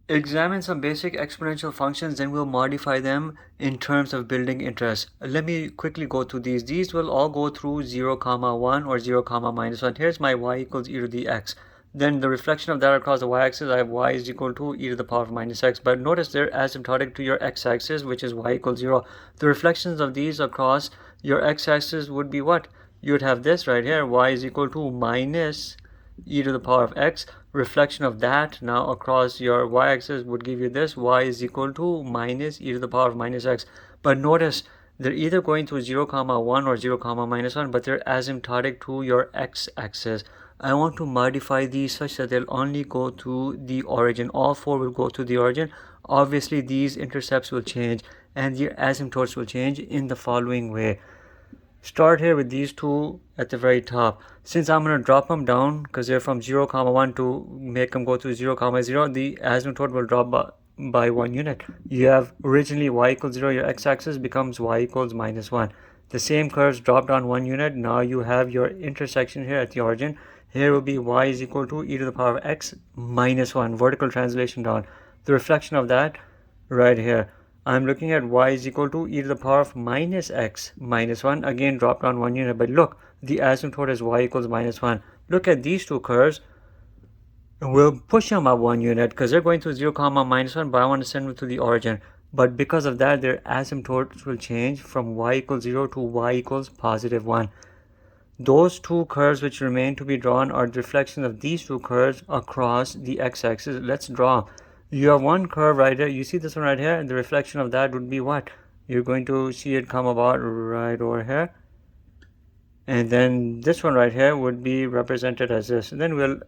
Examine some basic exponential functions, then we'll modify them in terms of building interest. Let me quickly go through these. These will all go through 0 comma 1 or 0 comma minus 1. Here's my y equals e to the x. Then the reflection of that across the y-axis, I have y is equal to e to the power of minus x. But notice they're asymptotic to your x-axis, which is y equals 0. The reflections of these across your x-axis would be what? You would have this right here, y is equal to minus e to the power of x. Reflection of that now across your y-axis would give you this, y is equal to minus e to the power of minus x. But notice they're either going through 0 comma 1 or 0 comma minus 1, but they're asymptotic to your x-axis. I want to modify these such that they'll only go to the origin. All four will go to the origin. Obviously these intercepts will change and the asymptotes will change in the following way. Start here with these two at the very top. Since I'm going to drop them down because they're from 0 comma 1 to make them go to 0 comma 0, the asymptote will drop by 1 unit. You have originally y equals 0, your x-axis becomes y equals minus 1. The same curves drop down 1 unit. Now you have your intersection here at the origin. Here will be y is equal to e to the power of x minus 1. Vertical translation down. The reflection of that right here. I'm looking at y is equal to e to the power of minus x minus 1. Again, drop down 1 unit. But look, the asymptote is y equals minus 1. Look at these two curves. We'll push them up 1 unit because they're going through 0 comma minus 1, but I want to send them to the origin. But because of that, their asymptotes will change from y equals 0 to y equals positive 1. Those two curves which remain to be drawn are the reflection of these two curves across the x-axis. Let's draw. You have one curve right here. You see this one right here, and the reflection of that would be what? You're going to see it come about right over here. And then this one right here would be represented as this. And then we'll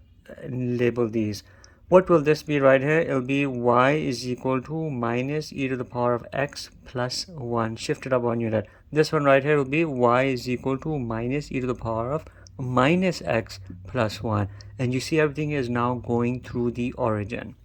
label these. What will this be right here? It'll be y is equal to minus e to the power of x plus 1. Shift it up 1 unit. This one right here will be y is equal to minus e to the power of minus x plus 1. And you see everything is now going through the origin.